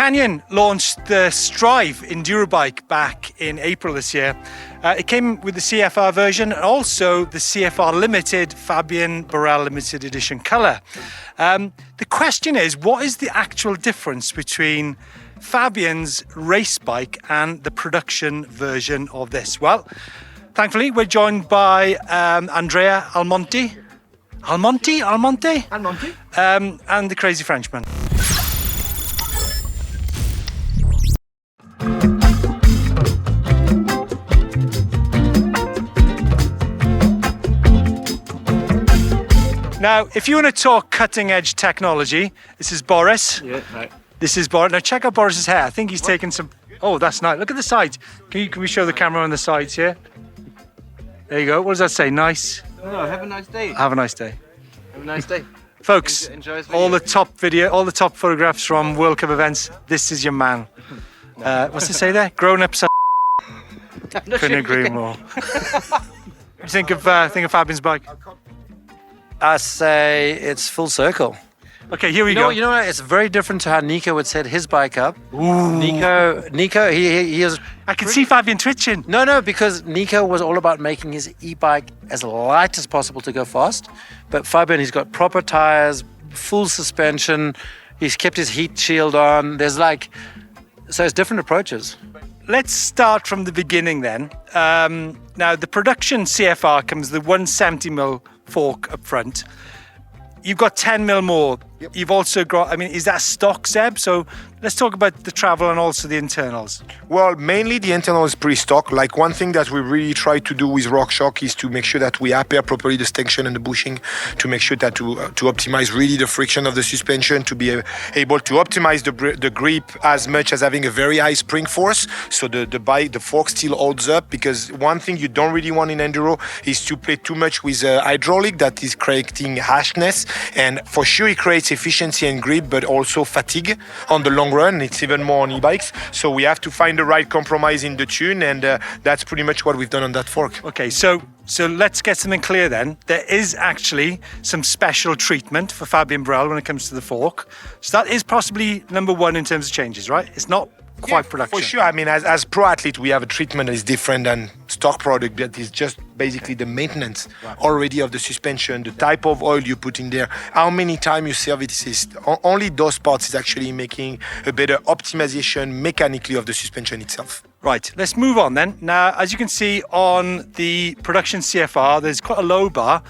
Canyon launched the Strive enduro bike back in April this year. It came with the CFR version and also the CFR Limited Fabien Barel Limited Edition colour. The question is, what is the actual difference between Fabian's race bike and the production version of this? Well, thankfully, we're joined by Andrea Almonte, and the Crazy Frenchman. Now, if you want to talk cutting-edge technology, this is Boris. Yeah, right. This is Boris. Now, check out Boris's hair. I think he's taken some... Oh, that's nice. Look at the sides. Can we show the camera on the sides here? There you go. What does that say? Nice. No, have a nice day. Have a nice day. Have a nice day. Folks, Enjoy all the top photographs from World Cup events. This is your man. What's it say there? Grown-ups are... Couldn't agree more. What do you think of Fabian's bike? I say it's full circle. Okay, here we go. You know what? It's very different to how Nico would set his bike up. Ooh. Nico, he is... I can see Fabian twitching. No, because Nico was all about making his e-bike as light as possible to go fast. But Fabian, he's got proper tires, full suspension. He's kept his heat shield on. So it's different approaches. Let's start from the beginning then. Now, the production CFR comes with the 170mm fork up front. You've got 10mm more. Yep. You've also got, is that stock, Seb? So let's talk about the travel and also the internals. Well, mainly the internal is pretty stock. Like one thing that we really try to do with RockShox is to make sure that we appair properly the extension and the bushing, to make sure that to optimize really the friction of the suspension, to be able to optimize the grip as much as having a very high spring force. So the fork still holds up, because one thing you don't really want in enduro is to play too much with hydraulic that is creating harshness. And for sure it creates efficiency and grip, but also fatigue on the long run. It's even more on e-bikes. So we have to find the right compromise in the tune, and that's pretty much what we've done on that fork. Okay, so let's get something clear then. There is actually some special treatment for Fabian Barel when it comes to the fork. So that is possibly number one in terms of changes, right? It's not quite production. For sure. As pro athlete, we have a treatment that is different than stock product. That is just basically the maintenance already of the suspension, the type of oil you put in there, how many times you service it. Only those parts is actually making a better optimization mechanically of the suspension itself. Right, let's move on then. Now, as you can see on the production CFR, there's quite a low bar.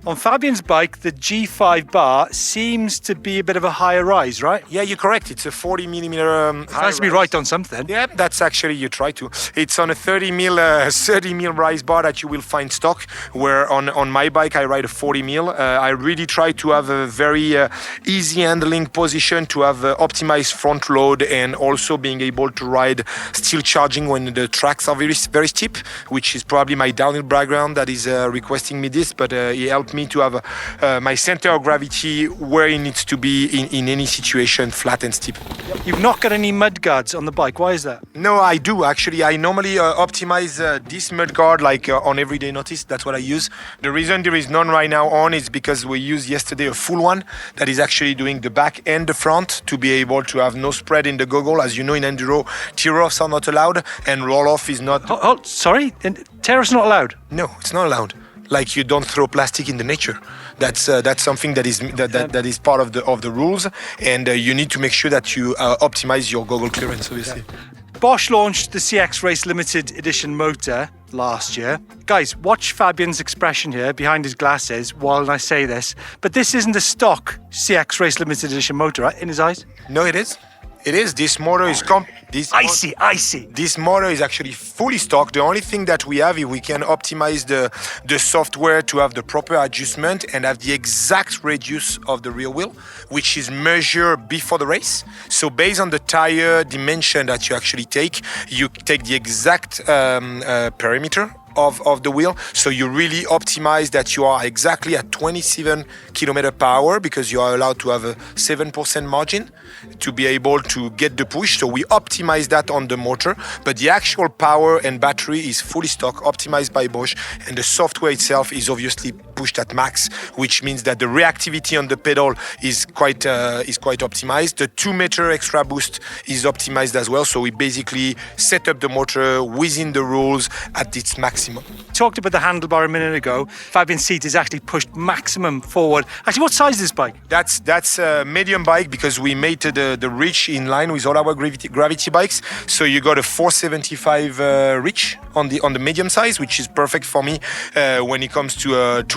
On Fabian's bike, the G5 bar seems to be a bit of a higher rise, right? Yeah, you're correct. It's a 40mm. It has to be right on something. Yeah, that's actually, you try to. It's on a 30mm rise bar that you will find stock, where on my bike, I ride a 40mm. I really try to have a very easy handling position, to have optimized front load, and also being able to ride still charging when the tracks are very, very steep, which is probably my downhill background that is requesting me this, but it helped me to have my center of gravity where it needs to be in any situation, flat and steep. You've not got any mud guards on the bike. Why is that? No, I do actually. I normally optimize this mud guard on everyday notice. That's what I use. The reason there is none right now on is because we used yesterday a full one that is actually doing the back and the front, to be able to have no spread in the goggle. As you know, in enduro, tear-offs are not allowed, and roll-off is not... Sorry? Tear-offs not allowed? No, it's not allowed. Like, you don't throw plastic in the nature. That's something that is part of the rules, and you need to make sure that you optimize your goggle clearance, obviously. Bosch launched the CX Race Limited Edition motor last year. Guys, watch Fabian's expression here behind his glasses while I say this, but this isn't a stock CX Race Limited Edition motor, right, in his eyes? No, it is. It is. This motor is I see. This motor is actually fully stock. The only thing that we have is we can optimize the software to have the proper adjustment and have the exact radius of the rear wheel, which is measured before the race. So based on the tire dimension that you actually take, you take the exact perimeter of the wheel. So you really optimize that you are exactly at 27 kilometer per hour because you are allowed to have a 7% margin to be able to get the push. So we optimize that on the motor, but the actual power and battery is fully stock, optimized by Bosch, and the software itself is obviously pushed at max, which means that the reactivity on the pedal is quite optimized. The 2 meter extra boost is optimized as well. So we basically set up the motor within the rules at its maximum. Talked about the handlebar a minute ago. Fabian's seat is actually pushed maximum forward. Actually, what size is this bike? That's a medium bike because we made the reach in line with all our gravity bikes. So you got a 475 reach on the medium size, which is perfect for me when it comes to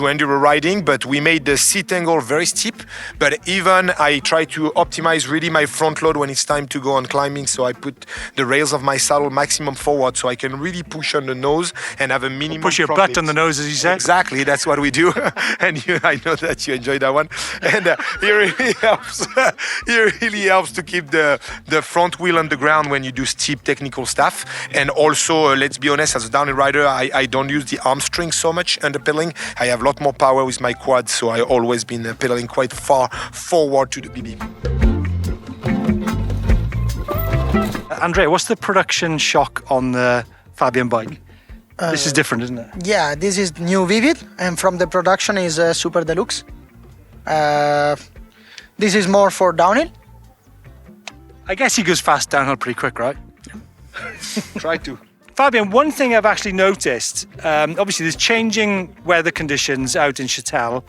enduro riding. But we made the seat angle very steep. But even I try to optimize really my front load when it's time to go on climbing. So I put the rails of my saddle maximum forward, so I can really push on the nose and have a minimum. Push your butt on the nose, as you said. Exactly, that's what we do. And I know that you enjoy that one. And it really helps. It really helps to keep the front wheel on the ground when you do steep technical stuff. And also, let's be honest, as a downhill rider, I don't use the arm string so much under pedaling. I have a lot more power with my quads, so I've always been pedaling quite far forward to the BB. Andrea, what's the production shock on the Fabian bike? This is different, isn't it? Yeah, this is new Vivid, and from the production is Super Deluxe. This is more for downhill. I guess he goes fast downhill pretty quick, right? Try to. Fabian, one thing I've actually noticed, obviously there's changing weather conditions out in Châtel.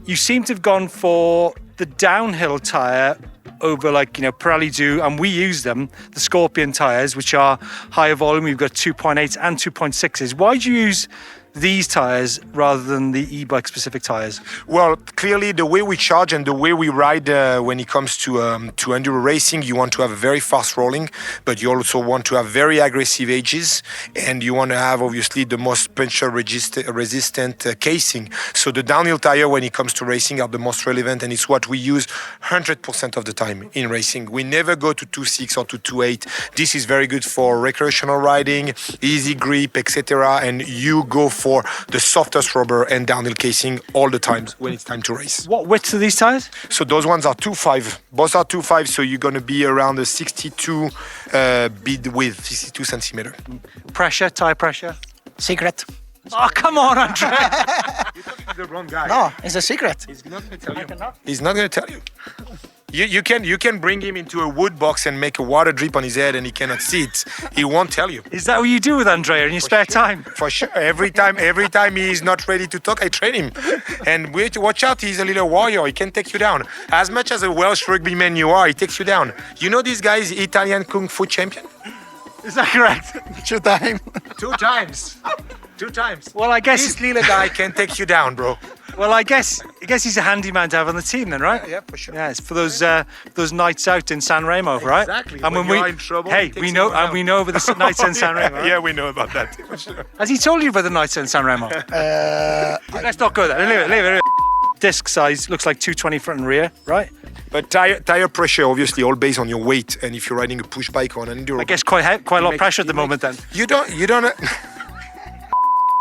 You seem to have gone for the downhill tyre over Pirelli do, and we use them, the Scorpion tyres, which are higher volume. We've got 2.8s and 2.6s. Why do you use these tyres rather than the e-bike specific tyres? Well, clearly the way we charge and the way we ride when it comes to enduro racing, you want to have a very fast rolling, but you also want to have very aggressive edges, and you want to have obviously the most puncture resistant casing. So the downhill tire when it comes to racing are the most relevant, and it's what we use 100% of the time in racing. We never go to 2.6 or to 2.8. This is very good for recreational riding, easy grip, etc. And you go for the softest rubber and downhill casing all the times when it's time to race. What widths are these tyres? So those ones are 2.5. Both are 2.5, so you're going to be around a 62 bid width, 62 centimeter. Pressure, tyre pressure? Secret. Oh, come on, Andrea. You're talking to the wrong guy. No, it's a secret. He's not going to tell you. He's not going to tell you. You can bring him into a wood box and make a water drip on his head and he cannot see it. He won't tell you. Is that what you do with Andrea in your spare time? For sure. Every time he is not ready to talk, I train him. And watch out, he's a little warrior. He can take you down. As much as a Welsh rugbyman you are, he takes you down. You know this guy is Italian Kung Fu champion? Is that correct? 2 times. 2 times. 2 times. Well, I guess This little guy can take you down, bro. Well, I guess he's a handyman to have on the team then, right? Yeah, for sure. Yeah, it's for those nights out in San Remo, right? Exactly. And when you're in trouble, he takes you down. we know about the nights in San Remo. Right? Yeah, we know about that. For sure. Has he told you about the nights in San Remo? Let's not go there. Leave it. Disc size looks like 220 front and rear, right? But tire pressure, obviously, all based on your weight, and if you're riding a push bike or an enduro. I guess quite a lot of pressure at the moment then. You don't.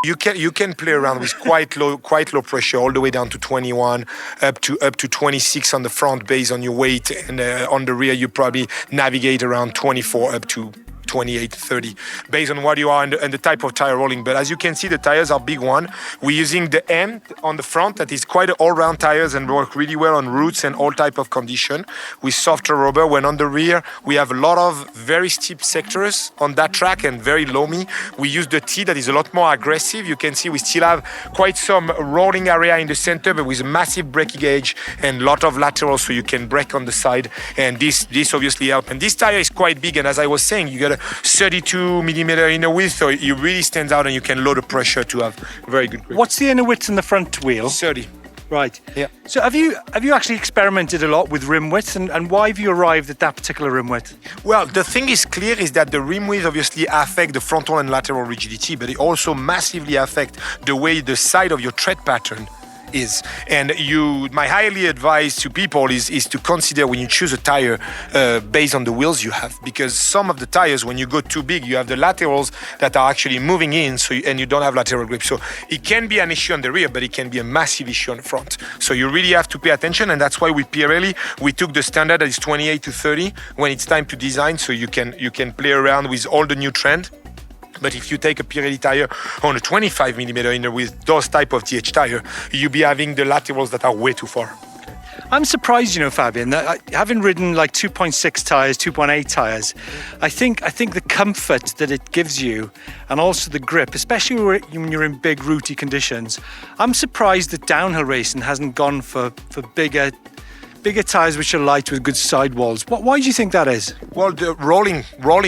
You can play around with quite low pressure all the way down to 21 up to 26 on the front based on your weight, and on the rear you probably navigate around 24 up to 28, 30, based on what you are and the type of tire rolling. But as you can see, the tires are big one. We're using the M on the front that is quite all-round tires and work really well on roots and all type of condition with softer rubber. When on the rear, we have a lot of very steep sectors on that track and very loamy. We use the T that is a lot more aggressive. You can see we still have quite some rolling area in the center, but with a massive braking edge and a lot of lateral, so you can brake on the side. And this obviously helps. And this tire is quite big. And as I was saying, you got a 32 millimeter inner width, so it really stands out and you can load the pressure to have very good grip. What's the inner width in the front wheel? 30. Right. Yeah. So have you actually experimented a lot with rim width, and why have you arrived at that particular rim width? Well, the thing is clear is that the rim width obviously affect the frontal and lateral rigidity, but it also massively affect the way the side of your tread pattern is. And my highly advice to people is to consider when you choose a tire based on the wheels you have, because some of the tires, when you go too big, you have the laterals that are actually moving in, and you don't have lateral grip. So it can be an issue on the rear, but it can be a massive issue on the front. So you really have to pay attention, and that's why with Pirelli we took the standard that is 28 to 30 when it's time to design, so you can play around with all the new trend. But if you take a Pirelli tire on a 25mm inner with those type of TH tire, you'll be having the laterals that are way too far. I'm surprised, Fabian, that having ridden like 2.6 tires, 2.8 tires, I think the comfort that it gives you and also the grip, especially when you're in big rooty conditions, I'm surprised that downhill racing hasn't gone for bigger tires which are light with good sidewalls. Why do you think that is? Well, the rolling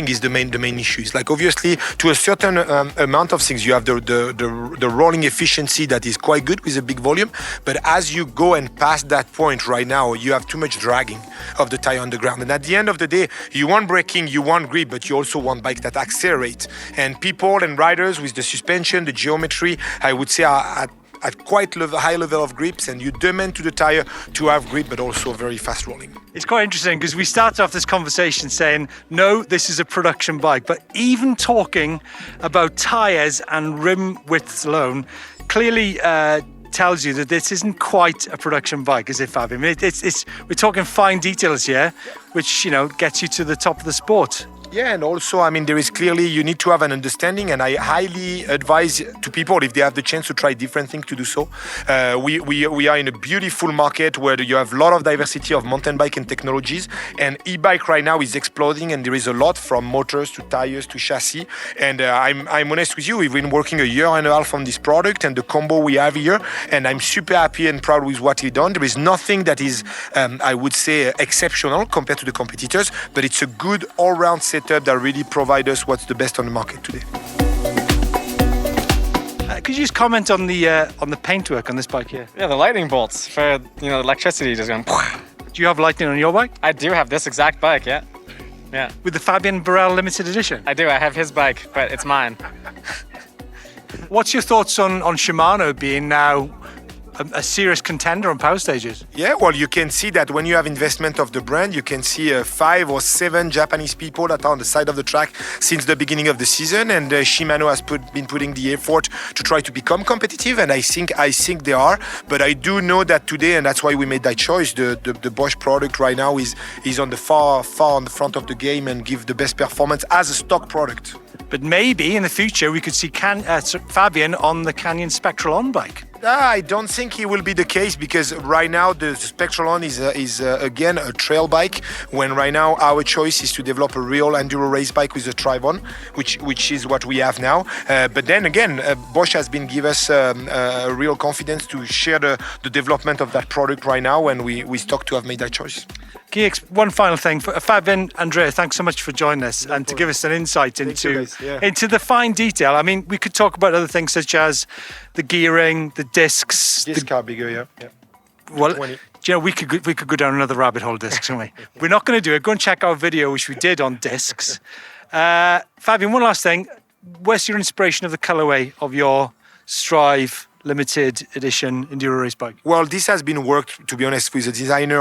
is the main issue. It's like obviously to a certain amount of things you have the rolling efficiency that is quite good with a big volume, but as you go and past that point right now, you have too much dragging of the tire on the ground. And at the end of the day, you want braking, you want grip, but you also want bikes that accelerate. And people and riders with the suspension, the geometry, I would say are at quite high level of grips, and you demand to the tire to have grip but also very fast rolling. It's quite interesting because we started off this conversation saying, no, this is a production bike, but even talking about tires and rim widths alone clearly tells you that this isn't quite a production bike, is it, Fabian? We're talking fine details here, which gets you to the top of the sport. Yeah, and also, there is clearly, you need to have an understanding, and I highly advise to people, if they have the chance to try different things, to do so. We are in a beautiful market where you have a lot of diversity of mountain bike and technologies, and e-bike right now is exploding, and there is a lot from motors to tires to chassis. And I'm honest with you, we've been working a year and a half on this product and the combo we have here, and I'm super happy and proud with what we've done. There is nothing that is, I would say, exceptional compared to the competitors, but it's a good all-round setup that really provide us what's the best on the market today. Could you just comment on the paintwork on this bike here? Yeah, the lightning bolts for electricity just going. Do you have lightning on your bike? I do have this exact bike, yeah. Yeah. With the Fabian Barel limited edition? I do. I have his bike, but it's mine. What's your thoughts on Shimano being now a serious contender on power stages? Yeah, well, you can see that when you have investment of the brand, you can see 5 or 7 Japanese people that are on the side of the track since the beginning of the season, and Shimano has been putting the effort to try to become competitive, and I think they are. But I do know that today, and that's why we made that choice, the Bosch product right now is on the far on the front of the game and give the best performance as a stock product. But maybe in the future we could see Fabian on the Canyon Spectral on bike. I don't think it will be the case, because right now the Spectral On is again a trail bike, when right now our choice is to develop a real enduro race bike with a Tribon, which is what we have now. But then again, Bosch has been give us real confidence to share the development of that product right now, and we stoked to have made that choice. One final thing, Fabian, Andrea, thanks so much for joining us and to give us an insight into the fine detail. We could talk about other things such as the gearing, the discs. Discs are bigger, yeah. Well, we could go down another rabbit hole, discs, couldn't we? We're not going to do it. Go and check our video, which we did on discs. Fabian, one last thing. Where's your inspiration of the colorway of your Strive limited edition enduro race bike? Well, this has been worked, to be honest, with the designer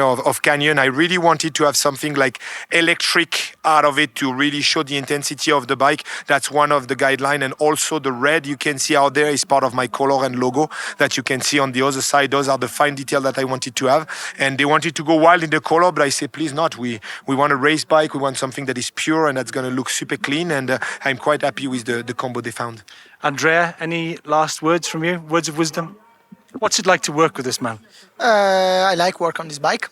of Canyon. I really wanted to have something like electric out of it to really show the intensity of the bike. That's one of the guidelines, and also the red you can see out there is part of my color and logo that you can see on the other side. Those are the fine detail that I wanted to have, and they wanted to go wild in the color, but I say please not. We want a race bike. We want something that is pure and that's going to look super clean, and I'm quite happy with the combo they found. Andrea, any last words from you? Words of wisdom? What's it like to work with this man? I like work on this bike.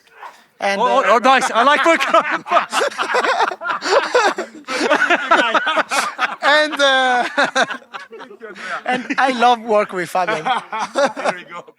And, nice. I like working on and I love work with Fabian. There we go.